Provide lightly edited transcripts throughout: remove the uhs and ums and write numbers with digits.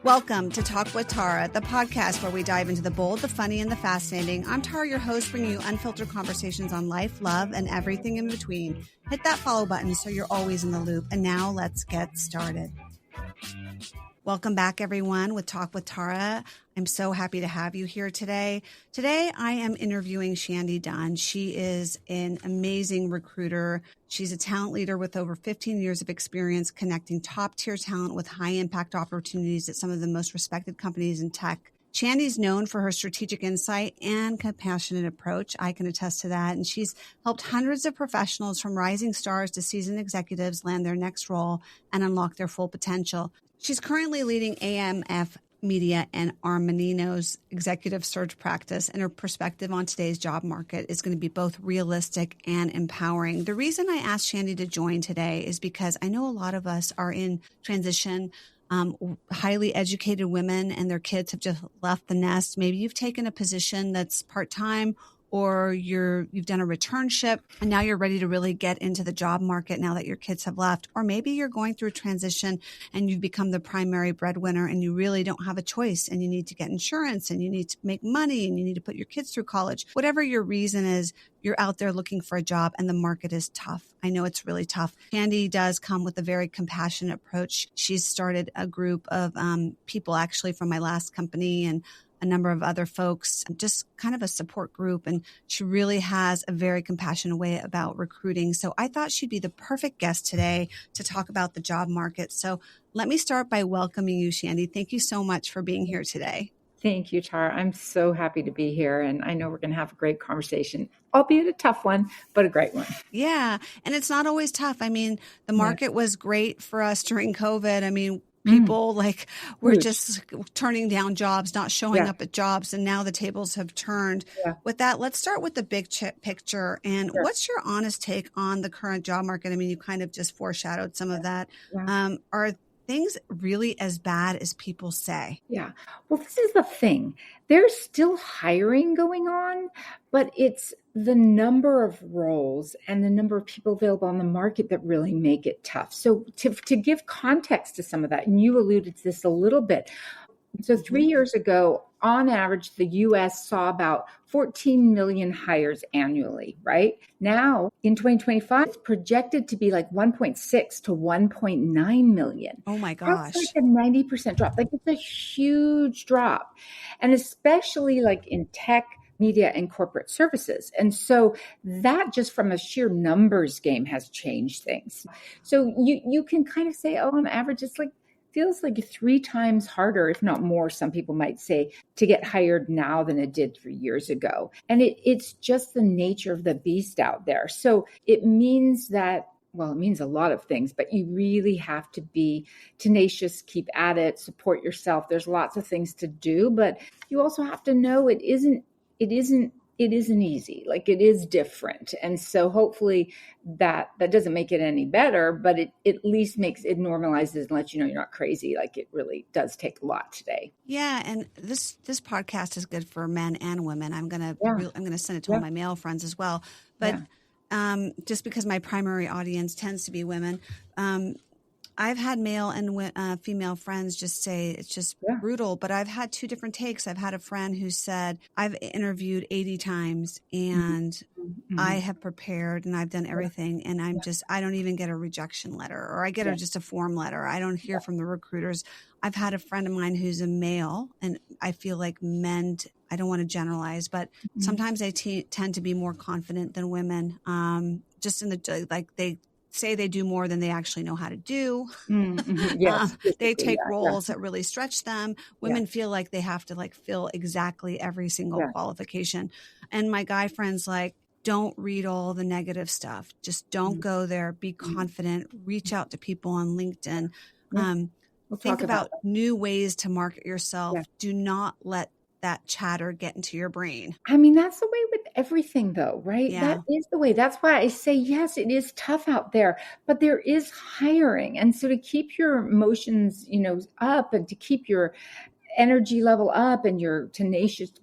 Welcome to Talk with Tara, the podcast where we dive into the bold, the funny, and the fascinating. I'm Tara, your host, bringing you unfiltered conversations on life, love, and everything in between. Hit that follow button so you're always in the loop. And now let's get started. Welcome back, everyone, with Talk with Tara. I'm so happy to have you here today. Today, I am interviewing Shandy Dunn. She is an amazing recruiter. She's a talent leader with over 15 years of experience connecting top-tier talent with high-impact opportunities at some of the most respected companies in tech. Shandy's known for her strategic insight and compassionate approach. I can attest to that. And she's helped hundreds of professionals from rising stars to seasoned executives land their next role and unlock their full potential. She's currently leading AMF Media and Armanino's executive search practice, and her perspective on today's job market is going to be both realistic and empowering. The reason I asked Shandy to join today is because I know a lot of us are in transition, highly educated women and their kids have just left the nest. Maybe you've taken a position that's part-time, or you've done a returnship and now you're ready to really get into the job market now that your kids have left. Or maybe you're going through a transition and you've become the primary breadwinner and you really don't have a choice and you need to get insurance and you need to make money and you need to put your kids through college. Whatever your reason is, you're out there looking for a job and the market is tough. I know it's really tough. Shandy does come with a very compassionate approach. She's started a group of people actually from my last company and a number of other folks, just kind of a support group. And she really has a very compassionate way about recruiting. So I thought she'd be the perfect guest today to talk about the job market. So let me start by welcoming you, Shandy. Thank you so much for being here today. Thank you, Tara. I'm so happy to be here. And I know we're going to have a great conversation, albeit a tough one, but a great one. Yeah. And it's not always tough. I mean, the market was great for us during COVID. I mean, people were just turning down jobs, not showing up at jobs. And now the tables have turned. With that, let's start with the big picture. And what's your honest take on the current job market? I mean, you kind of just foreshadowed some of that. Are things really as bad as people say? Yeah. Well, this is the thing. There's still hiring going on, but it's the number of roles and the number of people available on the market that really make it tough. So to give context to some of that, and you alluded to this a little bit. So 3 years ago, on average, the U.S. saw about 14 million hires annually, right? Now, in 2025, it's projected to be like 1.6 to 1.9 million. Oh my gosh. That's like a 90% drop. Like it's a huge drop. And especially like in tech, media, and corporate services. And so that just from a sheer numbers game has changed things. So you can kind of say, oh, on average, it's like, feels like 3 times harder, if not more, some people might say, to get hired now than it did 3 years ago. And it's just the nature of the beast out there. So it means that, well, it means a lot of things, but you really have to be tenacious, keep at it, support yourself. There's lots of things to do, but you also have to know it isn't easy. Like it is different. And so hopefully that doesn't make it any better, but it at least makes it normalizes and lets you know you're not crazy. Like it really does take a lot today. Yeah. And this podcast is good for men and women. I'm going to send it to all my male friends as well. But just because my primary audience tends to be women, I've had male and female friends just say it's just brutal, but I've had 2 different takes. I've had a friend who said, I've interviewed 80 times and I have prepared and I've done everything. And I don't even get a rejection letter, or I get just a form letter. I don't hear from the recruiters. I've had a friend of mine who's a male, and I feel like men, I don't want to generalize, but sometimes they tend to be more confident than women. Just in the, like they say they do more than they actually know how to do. They take roles that really stretch them. Women feel like they have to like fill exactly every single qualification. And my guy friends like, don't read all the negative stuff. Just don't go there. Be confident. Reach out to people on LinkedIn. Think about new ways to market yourself. Do not let that chatter get into your brain. I mean, that's the way with everything though, right? Yeah. That is the way. That's why I say, yes, it is tough out there, but there is hiring. And so to keep your emotions, up, and to keep your energy level up and you're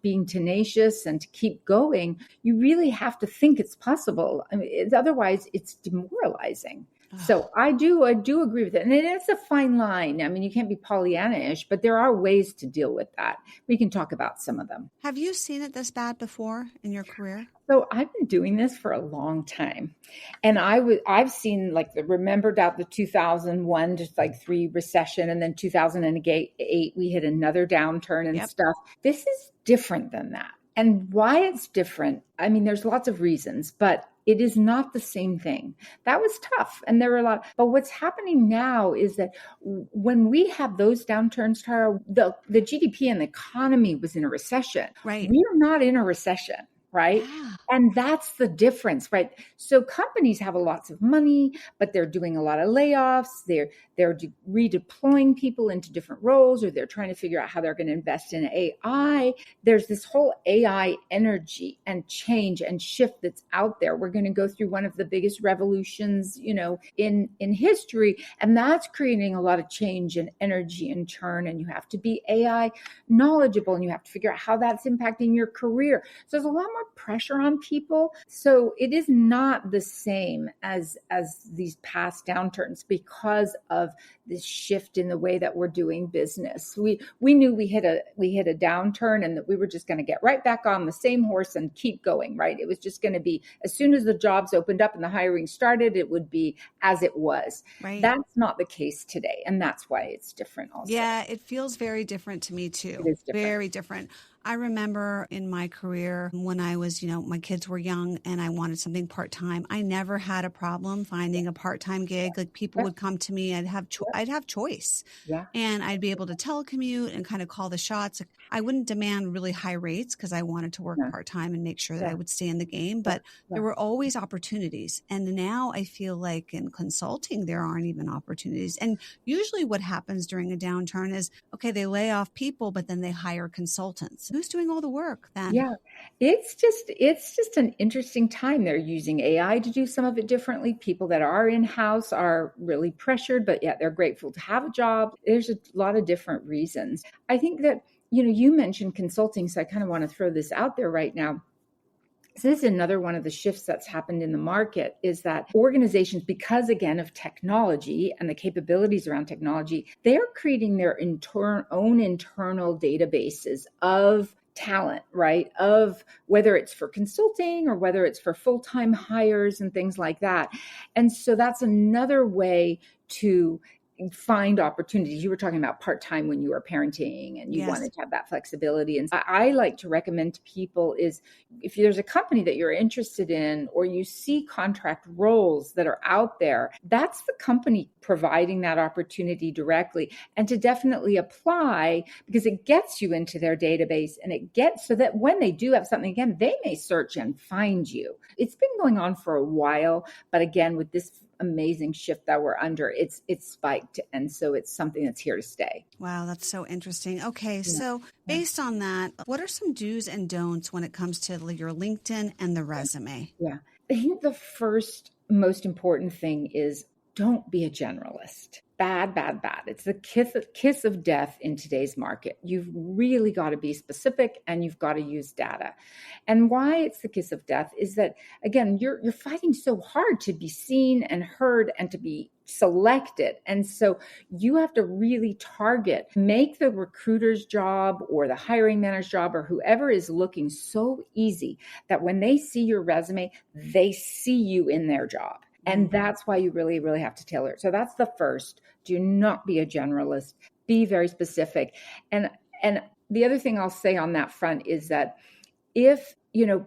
being tenacious and to keep going, you really have to think it's possible. I mean, otherwise it's demoralizing. So I do agree with it. And it is a fine line. I mean, you can't be Pollyanna-ish, but there are ways to deal with that. We can talk about some of them. Have you seen it this bad before in your career? So I've been doing this for a long time. And I've seen like remembered out the 2001, just like 3 recession, and then 2008, we hit another downturn and stuff. This is different than that. And why it's different, I mean, there's lots of reasons, but it is not the same thing. That was tough. And there were a lot. But what's happening now is that when we have those downturns, Tara, the GDP and the economy was in a recession. Right. We are not in a recession. Right. Yeah. And that's the difference. Right. So companies have lots of money, but they're doing a lot of layoffs. They're redeploying people into different roles, or they're trying to figure out how they're going to invest in AI. There's this whole AI energy and change and shift that's out there. We're going to go through one of the biggest revolutions, in history. And that's creating a lot of change and energy and churn. And you have to be AI knowledgeable, and you have to figure out how that's impacting your career. So there's a lot more pressure on people. So it is not the same as these past downturns because of this shift in the way that we're doing business. We knew we hit a downturn, and that we were just going to get right back on the same horse and keep going, right? It was just going to be, as soon as the jobs opened up and the hiring started, it would be as it was. Right. That's not the case today. And that's why it's different also. Yeah, it feels very different to me too. It is different. Very different. I remember in my career when I was, my kids were young and I wanted something part-time. I never had a problem finding a part-time gig. Like people would come to me, I'd have choice. Yeah. And I'd be able to telecommute and kind of call the shots. I wouldn't demand really high rates because I wanted to work part-time and make sure that I would stay in the game. But there were always opportunities. And now I feel like in consulting, there aren't even opportunities. And usually what happens during a downturn is, okay, they lay off people, but then they hire consultants. Who's doing all the work then? Yeah, it's just an interesting time. They're using AI to do some of it differently. People that are in-house are really pressured, but yet they're grateful to have a job. There's a lot of different reasons. I think that, you mentioned consulting, so I kind of want to throw this out there right now. So this is another one of the shifts that's happened in the market, is that organizations, because again of technology and the capabilities around technology, they're creating their own internal databases of talent, right? Of whether it's for consulting or whether it's for full-time hires and things like that. And so that's another way to find opportunities. You were talking about part-time when you were parenting and you wanted to have that flexibility. And I like to recommend to people is, if there's a company that you're interested in, or you see contract roles that are out there, that's the company providing that opportunity directly, and to definitely apply, because it gets you into their database, and it gets so that when they do have something again, they may search and find you. It's been going on for a while, but again, with this amazing shift that we're under, it's spiked. And so it's something that's here to stay. Wow, that's so interesting. Okay, so based on that, what are some do's and don'ts when it comes to your LinkedIn and the resume? Yeah, I think the first most important thing is, don't be a generalist. Bad. It's the kiss of death in today's market. You've really got to be specific, and you've got to use data. And why it's the kiss of death is that, again, you're fighting so hard to be seen and heard and to be selected. And so you have to really make the recruiter's job or the hiring manager's job or whoever is looking so easy that when they see your resume, they see you in their job. And that's why you really, really have to tailor it. So that's the first. Do not be a generalist. Be very specific. And the other thing I'll say on that front is that if,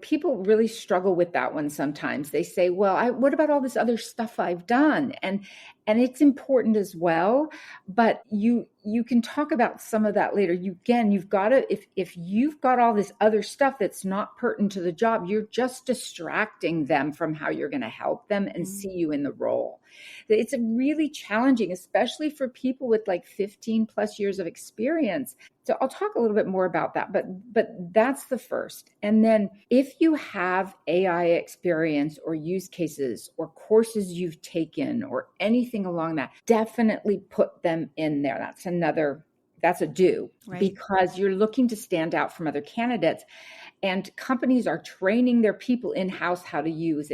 people really struggle with that one sometimes. They say, well, what about all this other stuff I've done? And it's important as well, but you can talk about some of that later. You've got to, if you've got all this other stuff that's not pertinent to the job, you're just distracting them from how you're going to help them and see you in the role. It's really challenging, especially for people with like 15 plus years of experience. So I'll talk a little bit more about that, but that's the first. And then if you have AI experience or use cases or courses you've taken or anything along that, definitely put them in there. That's a do, right? Because you're looking to stand out from other candidates. And companies are training their people in-house how to use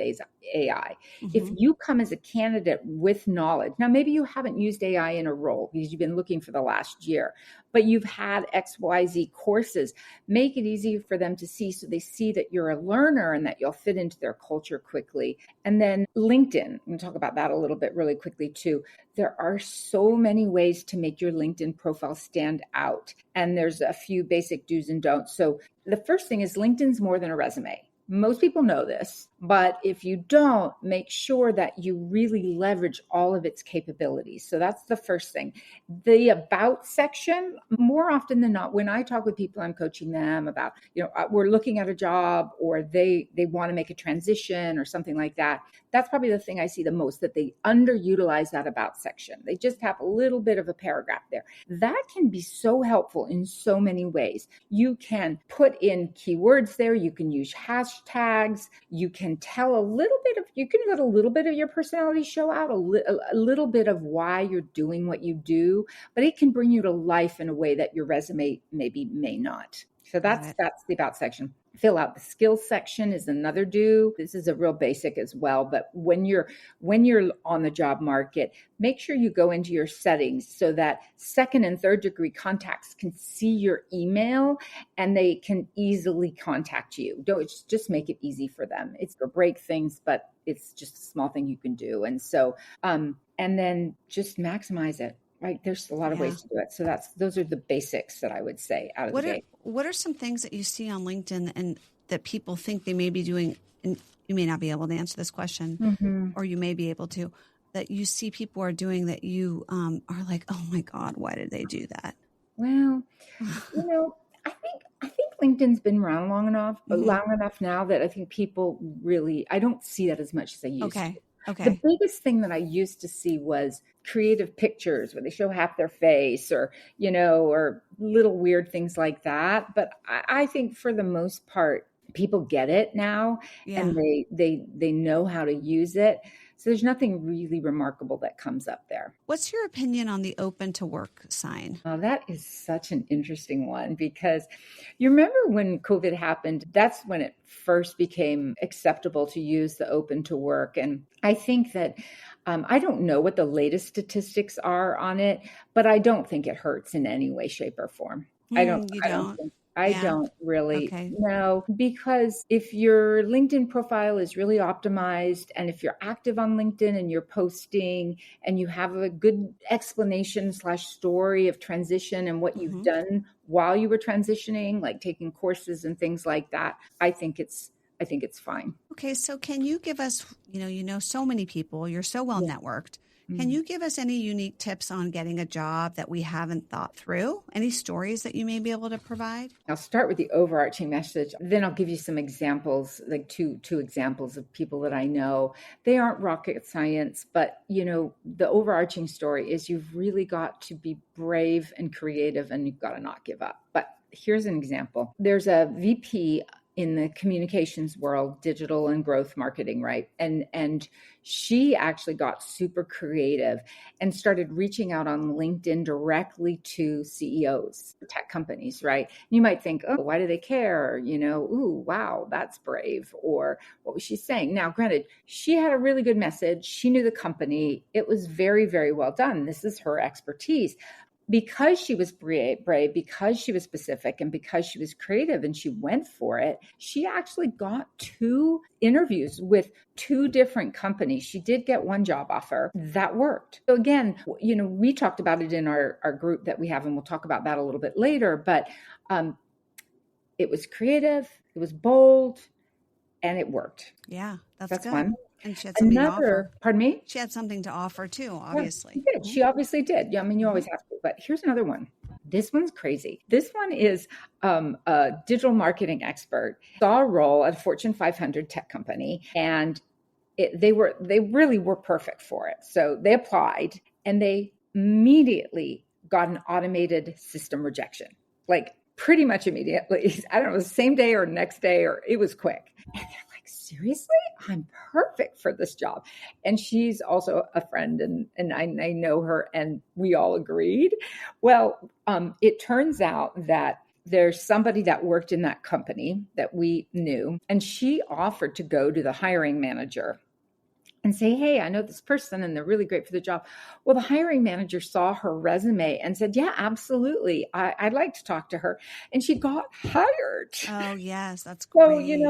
AI. If Mm-hmm. you come as a candidate with knowledge, now maybe you haven't used AI in a role because you've been looking for the last year, but you've had XYZ courses, make it easy for them to see so they see that you're a learner and that you'll fit into their culture quickly. And then LinkedIn, I'm going to talk about that a little bit really quickly too. There are so many ways to make your LinkedIn profile stand out. And there's a few basic do's and don'ts. So the first thing is LinkedIn's more than a resume. Most people know this, but if you don't, make sure that you really leverage all of its capabilities. So that's the first thing. The about section, more often than not, when I talk with people, I'm coaching them about, we're looking at a job or they want to make a transition or something like that. That's probably the thing I see the most, that they underutilize that about section. They just have a little bit of a paragraph there. That can be so helpful in so many ways. You can put in keywords there. You can use hashtags. You can tell you can let a little bit of your personality show out, a little bit of why you're doing what you do, but it can bring you to life in a way that your resume maybe may not. So that's the about section. Fill out the skills section is another do. This is a real basic as well, but when you're on the job market, make sure you go into your settings so that second and third degree contacts can see your email and they can easily contact you. Don't just make it easy for them. It's to break things, but it's just a small thing you can do. And so, and then just maximize it. Right. There's a lot of ways to do it. So those are the basics that I would say out of the gate. What are some things that you see on LinkedIn and that people think they may be doing, and you may not be able to answer this question, or you may be able to, that you see people are doing that you are like, oh my God, why did they do that? Well, I think LinkedIn's been around long enough now that I think people really, I don't see that as much as I used to. Okay. The biggest thing that I used to see was creative pictures where they show half their face or little weird things like that. But I think for the most part, people get it now and they know how to use it. So there's nothing really remarkable that comes up there. What's your opinion on the open to work sign? Well, that is such an interesting one because you remember when COVID happened, that's when it first became acceptable to use the open to work. And I think that I don't know what the latest statistics are on it, but I don't think it hurts in any way, shape, or form. I don't really know, because if your LinkedIn profile is really optimized and if you're active on LinkedIn and you're posting and you have a good explanation / story of transition and what you've done while you were transitioning, like taking courses and things like that, I think it's fine. Okay. So can you give us, so many people, you're so well networked. Can you give us any unique tips on getting a job that we haven't thought through? Any stories that you may be able to provide? I'll start with the overarching message. Then I'll give you some examples, like two examples of people that I know. They aren't rocket science, but the overarching story is you've really got to be brave and creative and you've got to not give up. But here's an example. There's a VP in the communications world, digital and growth marketing, right? And she actually got super creative and started reaching out on LinkedIn directly to CEOs, tech companies, right? You might think, oh, why do they care? Ooh, wow, that's brave. Or what was she saying? Now, granted, she had a really good message. She knew the company. It was very, very well done. This is her expertise. Because she was brave, because she was specific, and because she was creative and she went for it, she actually got 2 interviews with 2 different companies. She did get 1 job offer that worked. So again, we talked about it in our group that we have, and we'll talk about that a little bit later, but it was creative, it was bold, and it worked. Yeah, that's good. Fun. And she had something to offer. Pardon me? She had something to offer too, obviously. Yeah, she did. She obviously did. Yeah, I mean, you always have to. But here's another one. This one's crazy. This one is a digital marketing expert. Saw a role at a Fortune 500 tech company, and they really were perfect for it. So they applied, and they immediately got an automated system rejection, like pretty much immediately. I don't know, the same day or next day, or it was quick. And they're like, seriously? I'm perfect for this job. And she's also a friend, and I know her, and we all agreed. Well, it turns out that there's somebody that worked in that company that we knew, and she offered to go to the hiring manager and say, hey, I know this person and they're really great for the job. Well, the hiring manager saw her resume and said, yeah, absolutely. I'd like to talk to her. And she got hired. Oh, yes. That's So, great.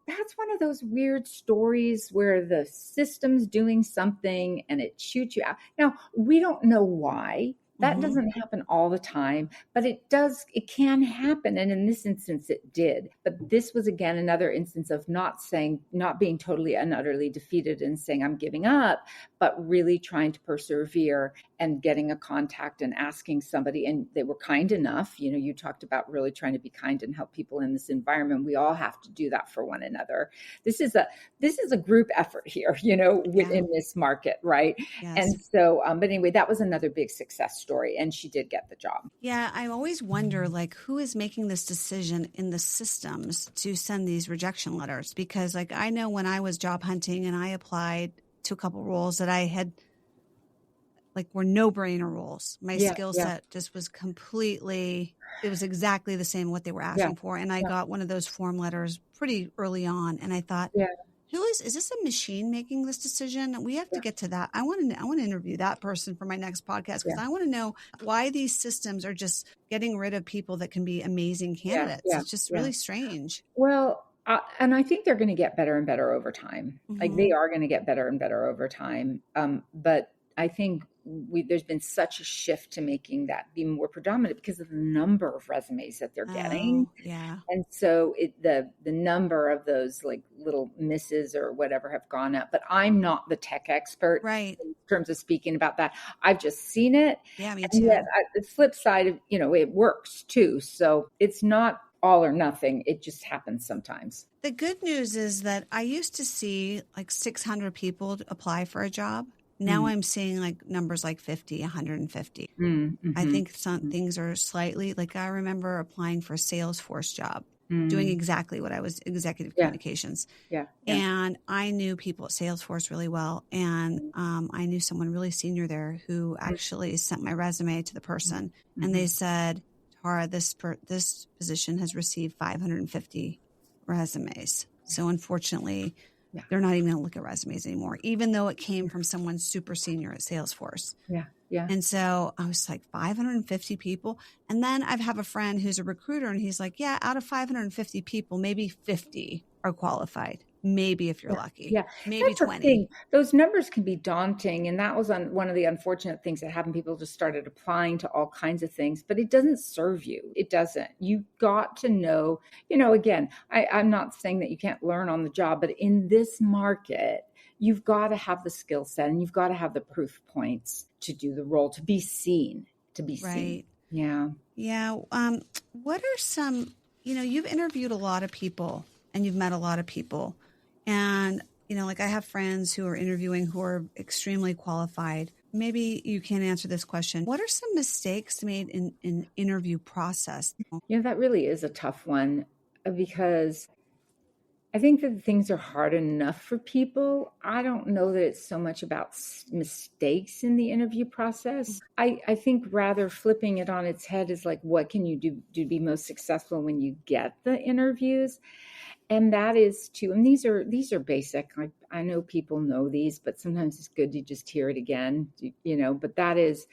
that's one of those weird stories where the system's doing something and it shoots you out. Now, we don't know why. That Mhm. doesn't happen all the time, but it can happen. And in this instance, it did. But this was, again, another instance of not being totally and utterly defeated and saying, I'm giving up, but really trying to persevere and getting a contact and asking somebody. And they were kind enough. You talked about really trying to be kind and help people in this environment. We all have to do that for one another. This is a group effort here, within this market, right? Yes. And so, but anyway, that was another big success story, and she did get the job. Yeah, I always wonder, like, who is making this decision in the systems to send these rejection letters? Because, like, I know when I was job hunting and I applied to a couple roles that I had, like, were no-brainer roles. My skill set just was completely, it was exactly the same what they were asking for. And I got one of those form letters pretty early on, and I thought, is this a machine making this decision? We have to get to that. I want to interview that person for my next podcast, because I want to know why these systems are just getting rid of people that can be amazing candidates. It's just really strange. Well, and I think they're going to get better and better over time. Like, they are going to get better and better over time. But I think there's been such a shift to making that be more predominant because of the number of resumes that they're getting. Yeah. And so the number of those, like, little misses or whatever have gone up. But I'm not the tech expert, right, in terms of speaking about that. I've just seen it. Yeah, me and too. Yet, the flip side of, it works too. So it's not all or nothing. It just happens sometimes. The good news is that I used to see like 600 people apply for a job. Now I'm seeing like numbers like 50, 150. I think some things are slightly, like, I remember applying for a Salesforce job, doing exactly what I was, executive communications. And I knew people at Salesforce really well. And I knew someone really senior there who actually sent my resume to the person. And they said, Tara, this position has received 550 resumes. So unfortunately, they're not even going to look at resumes anymore, even though it came from someone super senior at Salesforce. And so I was like, 550 people. And then I have a friend who's a recruiter, and he's like, yeah, out of 550 people, maybe 50 are qualified. Maybe if you're lucky. Maybe That's 20. Those numbers can be daunting. And that was one of the unfortunate things that happened. People just started applying to all kinds of things, but it doesn't serve you. It doesn't. You've got to know, again, I'm not saying that you can't learn on the job, but in this market, you've got to have the skill set and you've got to have the proof points to do the role, to be seen, seen. Yeah. What are some, you've interviewed a lot of people and you've met a lot of people. And, like, I have friends who are interviewing who are extremely qualified. Maybe you can't answer this question. What are some mistakes made in interview process? That really is a tough one, because I think that things are hard enough for people. I don't know that it's so much about mistakes in the interview process. I think rather flipping it on its head is like, what can you do to be most successful when you get the interviews? And that is too, and these are basic. I know people know these, but sometimes it's good to just hear it again, but that is,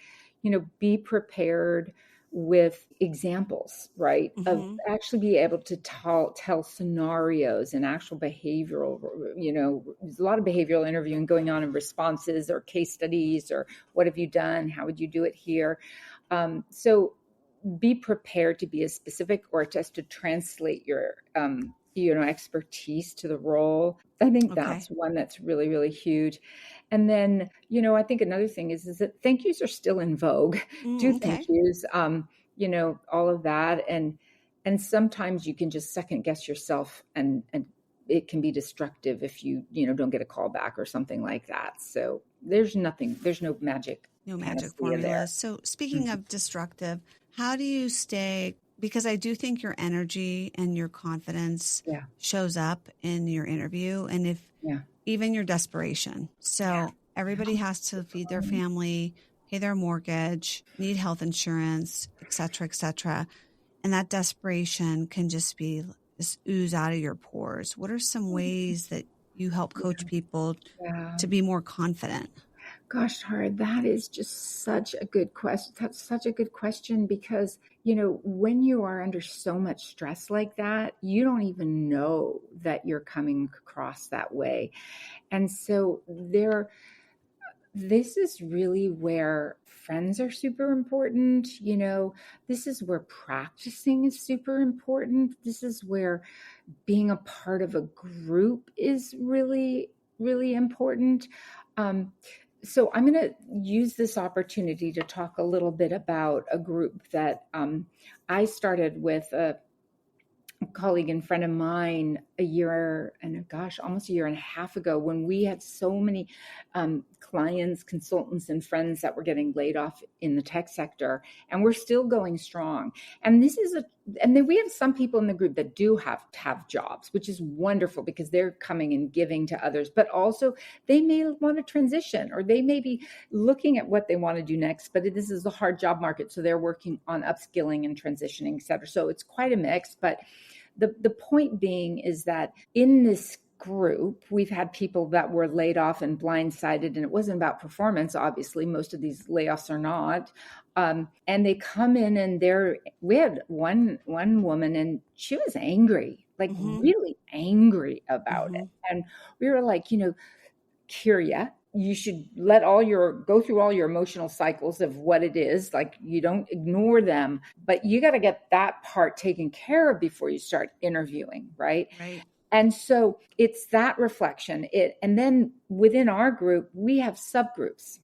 be prepared with examples, right? Of actually be able to tell scenarios and actual behavioral, there's a lot of behavioral interviewing going on in responses or case studies, or what have you done? How would you do it here? So be prepared to be as specific, or just to translate your, expertise to the role. I think that's one that's really, really huge. And then, I think another thing is that thank yous are still in vogue. Do thank yous, all of that. And sometimes you can just second guess yourself, and it can be destructive if you don't get a call back or something like that. So there's no magic. No magic formula. So speaking of destructive, how do you stay, because I do think your energy and your confidence shows up in your interview, and if even your desperation. So everybody has to feed their family, pay their mortgage, need health insurance, et cetera, et cetera. And that desperation can just ooze out of your pores. What are some ways that you help coach people Yeah. to be more confident? Gosh, Tara, that is just such a good question. That's such a good question because, when you are under so much stress like that, you don't even know that you're coming across that way. And so this is really where friends are super important. This is where practicing is super important. This is where being a part of a group is really, really important. So I'm going to use this opportunity to talk a little bit about a group that I started with a colleague and friend of mine almost a year and a half ago, when we had so many clients, consultants, and friends that were getting laid off in the tech sector, and we're still going strong. And then we have some people in the group that do have to have jobs, which is wonderful because they're coming and giving to others, but also they may want to transition, or they may be looking at what they want to do next, but this is a hard job market. So they're working on upskilling and transitioning, et cetera. So it's quite a mix, but the point being is that in this group, we've had people that were laid off and blindsided, and it wasn't about performance. Obviously, most of these layoffs are not. And they come in and we had one woman, and she was angry, like really angry about it. And we were like, Kyria, you should go through all your emotional cycles of what it is. Like, you don't ignore them, but you got to get that part taken care of before you start interviewing. Right. And so it's that reflection. And then within our group, we have subgroups,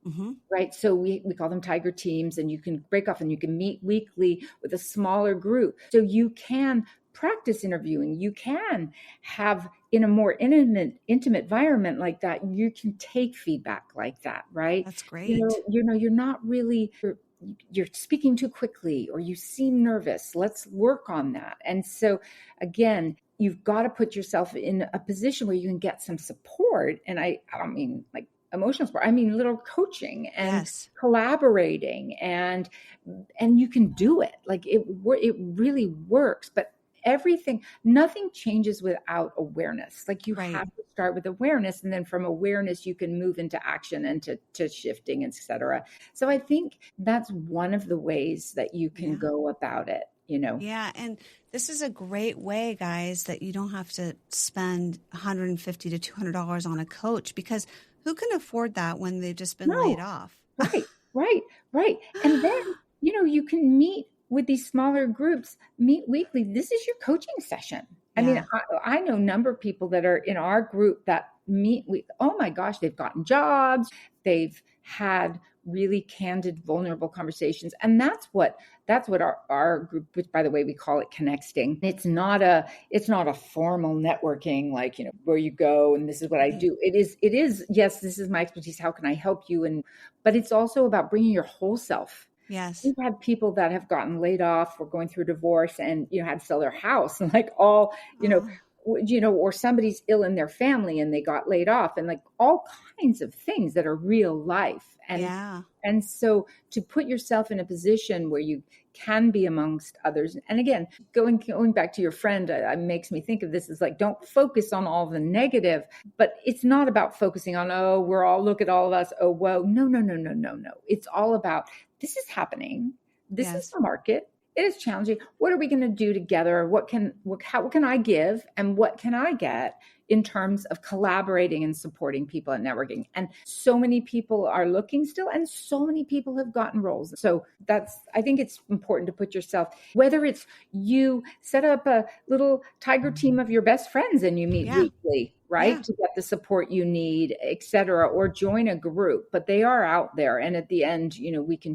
right? So we call them tiger teams, and you can break off and you can meet weekly with a smaller group. So you can practice interviewing. You can have, in a more intimate environment like that, you can take feedback like that, right? That's great. You're not really, you're speaking too quickly, or you seem nervous. Let's work on that. And so again, you've got to put yourself in a position where you can get some support. And I don't mean like emotional support. I mean little coaching and collaborating, and you can do it. Like it really works. But nothing changes without awareness. Like you have to start with awareness, and then from awareness you can move into action and to shifting, etc. So I think that's one of the ways that you can go about it. Yeah. And this is a great way, guys, that you don't have to spend $150 to $200 on a coach, because who can afford that when they've just been laid off? Right. And then, you can meet with these smaller groups, meet weekly. This is your coaching session. I mean, I know a number of people that are in our group that meet with, oh my gosh, they've gotten jobs. They've had really candid, vulnerable conversations. And that's what our group, which by the way, we call it connecting. It's not a formal networking, like, where you go and this is what I do. It is, yes, this is my expertise. How can I help you? But it's also about bringing your whole self. Yes. We've had people that have gotten laid off or going through a divorce and, had to sell their house, and like all, or somebody's ill in their family and they got laid off, and like all kinds of things that are real life. And so to put yourself in a position where you can be amongst others. And again, going back to your friend, makes me think of this as like, don't focus on all the negative, but it's not about focusing on, look at all of us. Oh, whoa. No. It's all about, this is happening. This is the market. It is challenging. What are we going to do together? What can I give, and what can I get in terms of collaborating and supporting people and networking? And so many people are looking still, and so many people have gotten roles. So I think it's important to put yourself, whether it's you set up a little tiger team of your best friends and you meet weekly, right? To get the support you need, et cetera, or join a group, but they are out there. And at the end, we can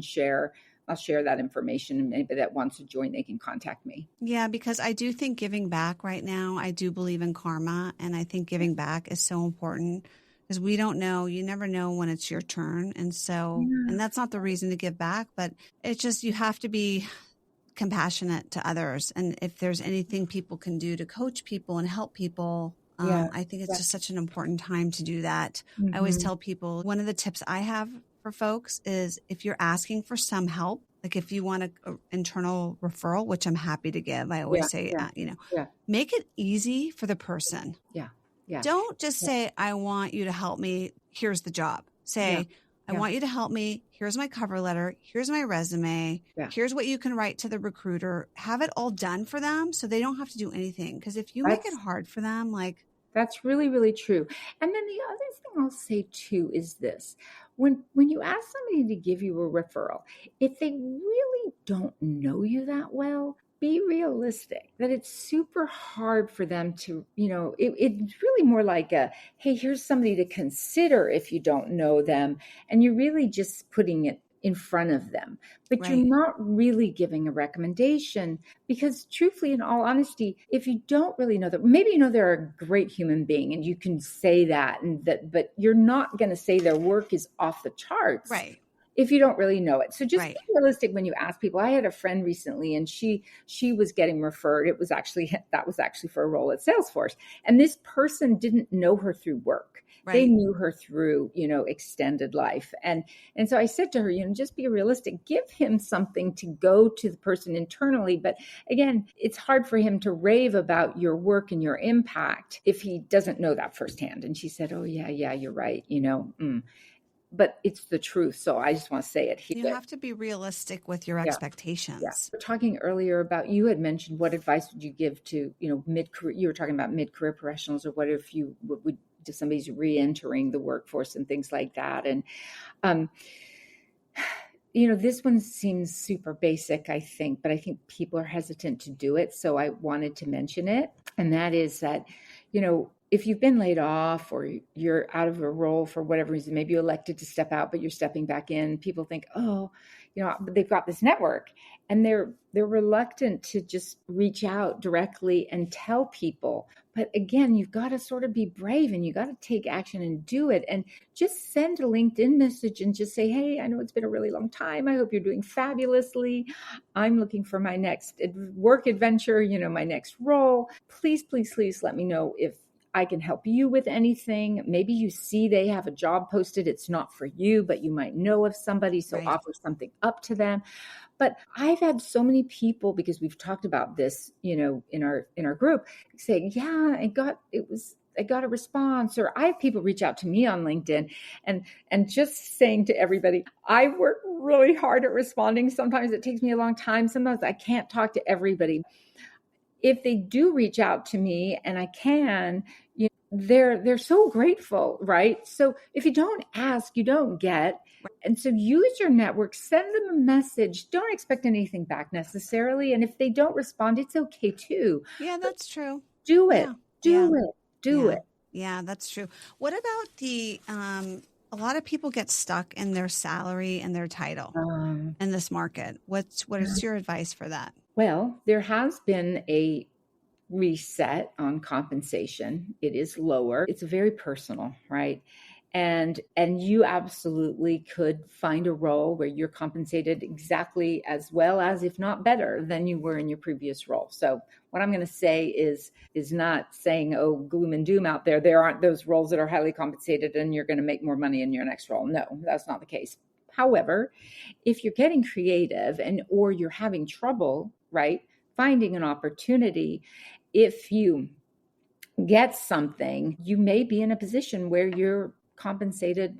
I'll share that information, and anybody that wants to join, they can contact me. Yeah, because I do think giving back right now, I do believe in karma. And I think giving back is so important, because we don't know, you never know when it's your turn. And so, and that's not the reason to give back, but it's just, you have to be compassionate to others. And if there's anything people can do to coach people and help people, I think it's just such an important time to do that. I always tell people, one of the tips I have for folks is, if you're asking for some help, like if you want an internal referral, which I'm happy to give, I always say, make it easy for the person. Yeah. Don't just say, I want you to help me. Here's the job. Say, I want you to help me. Here's my cover letter. Here's my resume. Here's what you can write to the recruiter. Have it all done for them so they don't have to do anything. Because if you make it hard for them, like. That's really, really true. And then the other thing I'll say too is this. When you ask somebody to give you a referral, if they really don't know you that well, be realistic that it's super hard for them to, it's really more like hey, here's somebody to consider if you don't know them. And you're really just putting it in front of them, but you're not really giving a recommendation, because truthfully, in all honesty, if you don't really know them, maybe they're a great human being and you can say that, but you're not going to say their work is off the charts. If you don't really know it. So just be realistic when you ask people. I had a friend recently and she was getting referred. That was actually for a role at Salesforce. And this person didn't know her through work. They knew her through, extended life. And so I said to her, just be realistic, give him something to go to the person internally. But again, it's hard for him to rave about your work and your impact if he doesn't know that firsthand. And she said, oh yeah, you're right. But it's the truth. So I just want to say it here. You have to be realistic with your expectations. Yeah. We're talking earlier about, you had mentioned, what advice would you give to, mid-career, you were talking about mid-career professionals, or what if you would to somebody's re-entering the workforce and things like that. And, this one seems super basic, I think, but I think people are hesitant to do it. So I wanted to mention it. And that is that, if you've been laid off or you're out of a role for whatever reason, maybe you elected to step out, but you're stepping back in, people think, oh, they've got this network, and they're reluctant to just reach out directly and tell people. But again, you've got to sort of be brave, and you got to take action and do it, and just send a LinkedIn message and just say, hey, I know it's been a really long time. I hope you're doing fabulously. I'm looking for my next work adventure, my next role. Please, please, please let me know if I can help you with anything. Maybe you see they have a job posted. It's not for you, but you might know of somebody. So offer something up to them. But I've had so many people, because we've talked about this, in our group, saying, yeah, I got a response. Or I have people reach out to me on LinkedIn and just saying to everybody, I work really hard at responding. Sometimes it takes me a long time. Sometimes I can't talk to everybody. If they do reach out to me and I can, they're so grateful, right? So if you don't ask, you don't get. And so use your network, send them a message. Don't expect anything back necessarily. And if they don't respond, it's okay too. Yeah, that's true. Do it. Do it. Yeah, that's true. What about a lot of people get stuck in their salary and their title in this market. What is your advice for that? Well, there has been a reset on compensation. It is lower. It's very personal, right? And you absolutely could find a role where you're compensated exactly as well as, if not better, than you were in your previous role. So what I'm going to say is not saying, oh, gloom and doom out there. There aren't those roles that are highly compensated and you're going to make more money in your next role. No, that's not the case. However, if you're getting creative or you're having trouble, right, finding an opportunity, if you get something, you may be in a position where you're compensated,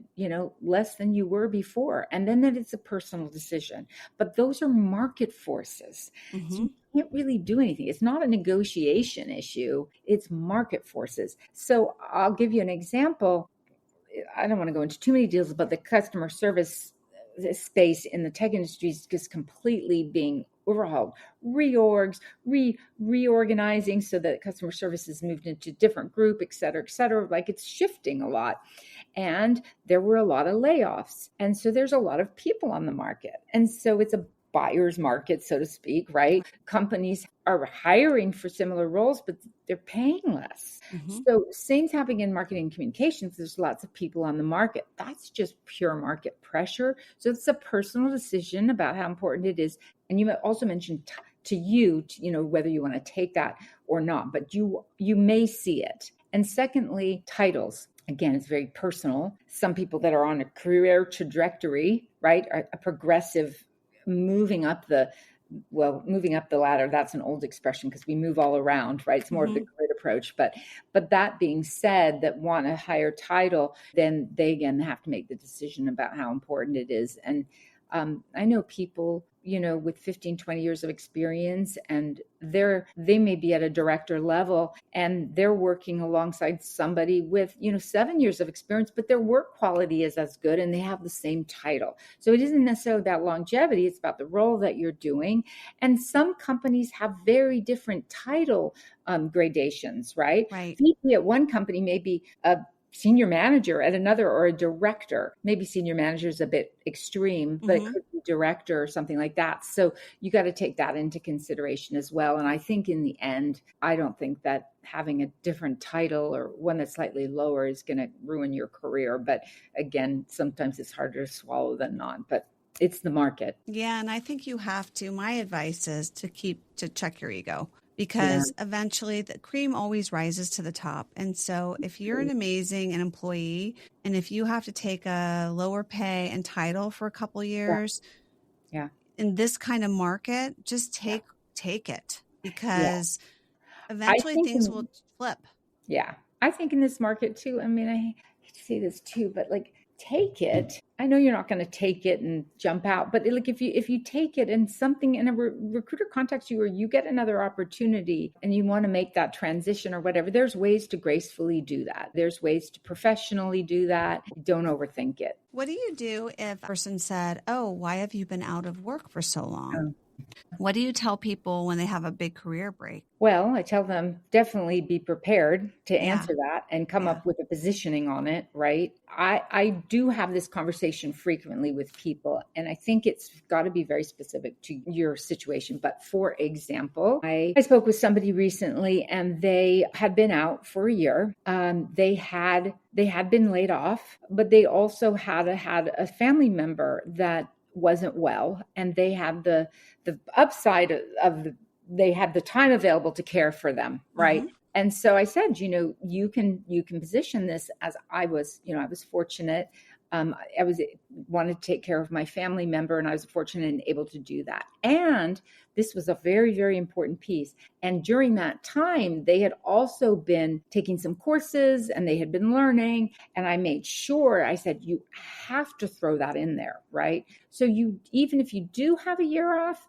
less than you were before. And then that it's a personal decision. But those are market forces. Mm-hmm. So you can't really do anything. It's not a negotiation issue. It's market forces. So I'll give you an example. I don't want to go into too many deals, but the customer service space in the tech industry is just completely being overhauled, reorganizing so that customer service has moved into a different group, et cetera, like it's shifting a lot. And there were a lot of layoffs. And so there's a lot of people on the market. And so it's a buyer's market, so to speak, right? Companies are hiring for similar roles, but they're paying less. Mm-hmm. So same's happening in marketing and communications. There's lots of people on the market. That's just pure market pressure. So it's a personal decision about how important it is. And you also mentioned to you, whether you want to take that or not, but you may see it. And secondly, titles. Again, it's very personal. Some people that are on a career trajectory, right, are a progressive moving up the moving up the ladder, that's an old expression because we move all around, right? It's more of the grid approach. But that being said, that want a higher title, then they again have to make the decision about how important it is. And I know people, with 15, 20 years of experience, and they may be at a director level and they're working alongside somebody with, 7 years of experience, but their work quality is as good and they have the same title. So it isn't necessarily about longevity. It's about the role that you're doing. And some companies have very different title gradations, right? Right. VP at one company may be a senior manager at another, or a director. Maybe senior manager is a bit extreme, but it could be director or something like that. So you got to take that into consideration as well. And I think in the end, I don't think that having a different title or one that's slightly lower is going to ruin your career. But again, sometimes it's harder to swallow than not. But it's the market. Yeah. And I think you have to, my advice is to check your ego. Because eventually the cream always rises to the top. And so if you're an amazing employee, and if you have to take a lower pay and title for a couple of years in this kind of market, just take it, because eventually things will flip. Yeah. I think in this market too, I mean, I hate to say this too, but take it. I know you're not going to take it and jump out, but if you take it and something, and a recruiter contacts you, or you get another opportunity and you want to make that transition or whatever, there's ways to gracefully do that. There's ways to professionally do that. Don't overthink it. What do you do if a person said, "Oh, why have you been out of work for so long?" What do you tell people when they have a big career break? Well, I tell them definitely be prepared to answer that and come up with a positioning on it, right? I do have this conversation frequently with people, and I think it's got to be very specific to your situation. But for example, I spoke with somebody recently, and they had been out for a year. They had been laid off, but they also had a family member that wasn't well, and they had the upside of they had the time available to care for them, right? And so I said, you can position this as I was fortunate. I wanted to take care of my family member, and I was fortunate and able to do that. And this was a very, very important piece. And during that time, they had also been taking some courses and they had been learning. And I made sure, I said, you have to throw that in there, right? So even if you do have a year off,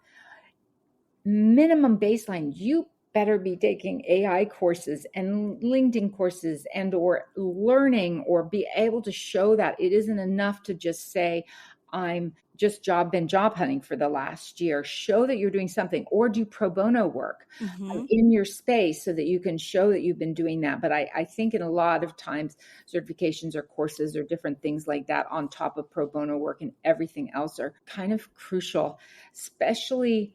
minimum baseline, you better be taking AI courses and LinkedIn courses and or learning, or be able to show that it isn't enough to just say, I'm just been job hunting for the last year. Show that you're doing something, or do pro bono work in your space so that you can show that you've been doing that. But I think in a lot of times, certifications or courses or different things like that on top of pro bono work and everything else are kind of crucial, especially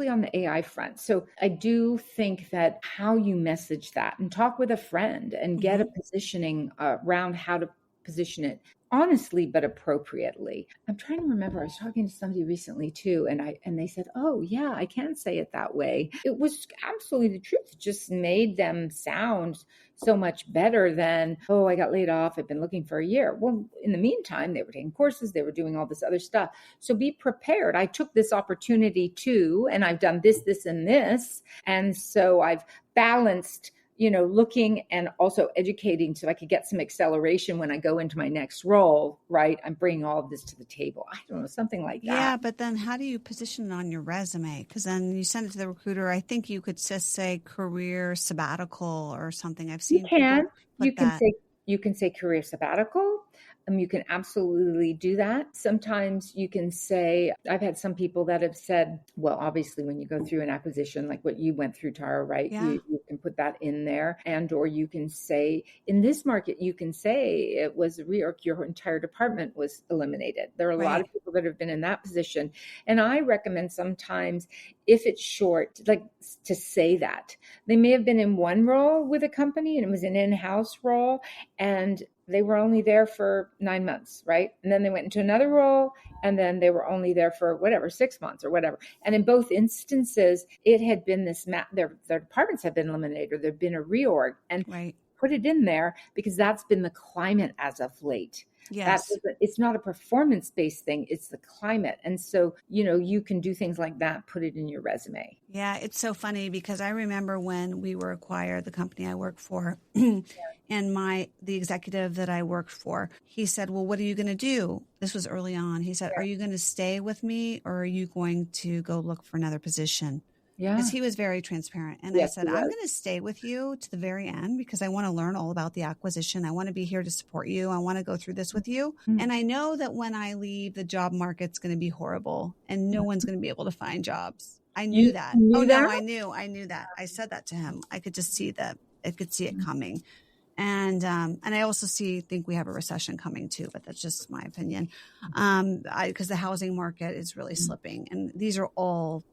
on the AI front. So I do think that how you message that and talk with a friend and get a positioning around how to position it honestly, but appropriately. I'm trying to remember, I was talking to somebody recently too, and they said, "Oh yeah, I can say it that way." It was absolutely the truth. It just made them sound so much better than, "Oh, I got laid off. I've been looking for a year." Well, in the meantime, they were taking courses, they were doing all this other stuff. So be prepared. I took this opportunity too, and I've done this, and this. And so I've balanced looking and also educating so I could get some acceleration when I go into my next role, right? I'm bringing all of this to the table. I don't know, something like that. Yeah, but then how do you position it on your resume? Because then you send it to the recruiter. I think you could just say career sabbatical or something. I've seen You can say career sabbatical. You can absolutely do that. Sometimes you can say, I've had some people that have said, well, obviously when you go through an acquisition, like what you went through, Tara, right? Yeah. You can put that in there. And, or you can say, in this market, you can say it was a reorg, your entire department was eliminated. There are a lot of people that have been in that position. And I recommend sometimes, if it's short, like to say that. They may have been in one role with a company and it was an in-house role, and they were only there for 9 months, right? And then they went into another role, and then they were only there for 6 months or whatever. And in both instances, it had been their departments had been eliminated, or there'd been a reorg, and put it in there because that's been the climate as of late. Yes. It's not a performance-based thing. It's the climate. And so, you can do things like that, put it in your resume. Yeah, it's so funny because I remember when we were acquired, the company I work for, and the executive that I worked for, he said, well, what are you going to do? This was early on. He said, are you going to stay with me or are you going to go look for another position? Yeah. Because he was very transparent. And I said, I'm going to stay with you to the very end because I want to learn all about the acquisition. I want to be here to support you. I want to go through this with you. And I know that when I leave, the job market's going to be horrible and no one's going to be able to find jobs. I knew that. No, I knew that. I said that to him. I could just see that. I could see it coming. And I also think we have a recession coming too, but that's just my opinion. Because the housing market is really slipping. And these are all,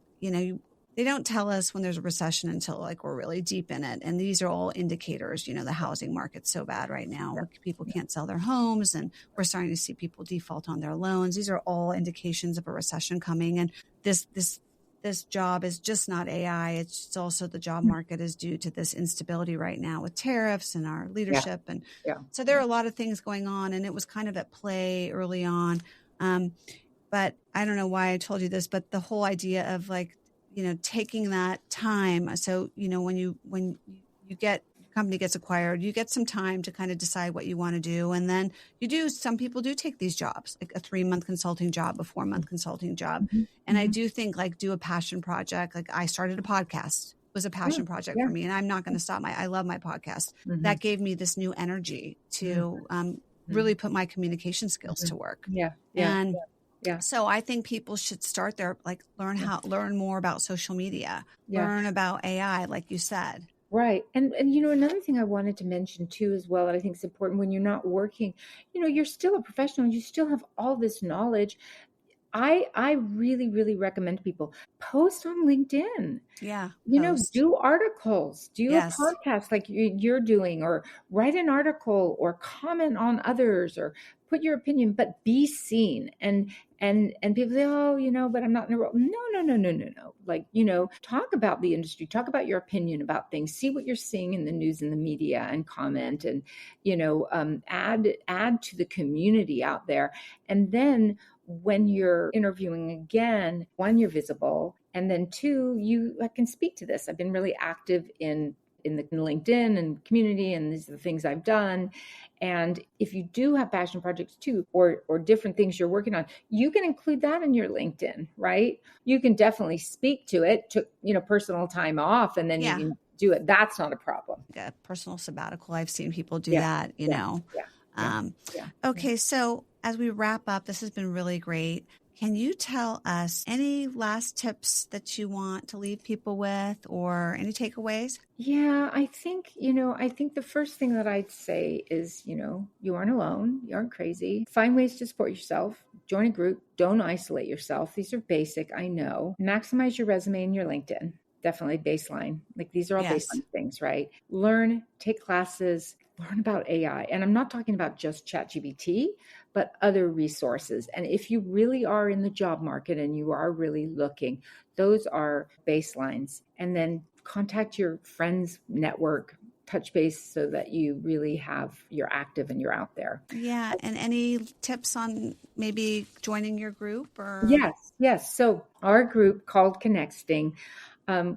they don't tell us when there's a recession until like we're really deep in it. And these are all indicators, the housing market's so bad right now. People can't sell their homes and we're starting to see people default on their loans. These are all indications of a recession coming. And this job is just not AI. It's just also the job market is due to this instability right now with tariffs and our leadership. And so there are a lot of things going on and it was kind of at play early on. But I don't know why I told you this, but the whole idea of like, taking that time. So, when your company gets acquired, you get some time to kind of decide what you want to do. And then some people do take these jobs, like a 3-month consulting job, a 4-month consulting job. And I do think like do a passion project. Like I started a podcast. It was a passion project for me. And I'm not going to stop I love my podcast. That gave me this new energy to really put my communication skills to work. So I think people should start there, like learn more about social media, learn about AI, like you said. Right. And another thing I wanted to mention too, as well, that I think is important when you're not working, you're still a professional. You still have all this knowledge. I really, really recommend people post on LinkedIn. Yeah. Do articles, do a podcast like you're doing, or write an article or comment on others or put your opinion, but be seen. And people say, oh, but I'm not in a role. No. Like, talk about the industry, talk about your opinion about things, see what you're seeing in the news and the media and comment and, add to the community out there. And then when you're interviewing again, 1, you're visible. And then 2, you can speak to this. I've been really active in the LinkedIn and community, and these are the things I've done. And if you do have passion projects too, or different things you're working on, you can include that in your LinkedIn, right? You can definitely speak to it, took, personal time off, and then you can do it. That's not a problem. Like a personal sabbatical. I've seen people do that, Okay. So as we wrap up, this has been really great. Can you tell us any last tips that you want to leave people with or any takeaways? Yeah, I think the first thing that I'd say is, you aren't alone. You aren't crazy. Find ways to support yourself. Join a group. Don't isolate yourself. These are basic, I know. Maximize your resume and your LinkedIn. Definitely baseline. Like these are all baseline things, right? Learn, take classes, learn about AI. And I'm not talking about just ChatGPT, but other resources. And if you really are in the job market and you are really looking, those are baselines. And then contact your friends, network, touch base so that you really you're active and you're out there. Yeah. And any tips on maybe joining your group or? Yes. So our group called Connecting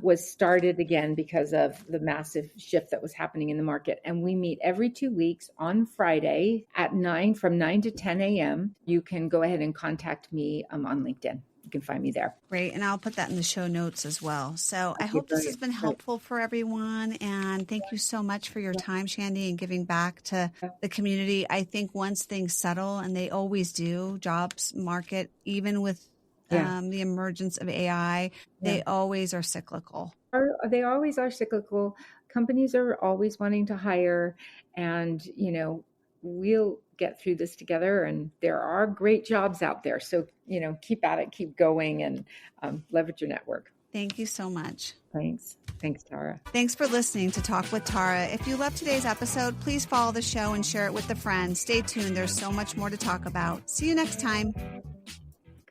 was started again because of the massive shift that was happening in the market. And we meet every 2 weeks on Friday at from 9 to 10 a.m. You can go ahead and contact me on LinkedIn. You can find me there. Great. And I'll put that in the show notes as well. So I hope this has been helpful for everyone. And thank you so much for your time, Shandy, and giving back to the community. I think once things settle, and they always do, jobs market, even with the emergence of AI, they always are cyclical. They always are cyclical. Companies are always wanting to hire, and, we'll get through this together, and there are great jobs out there. So, keep at it, keep going, and leverage your network. Thank you so much. Thanks, Tara. Thanks for listening to Talk with Tara. If you loved today's episode, please follow the show and share it with a friend. Stay tuned. There's so much more to talk about. See you next time.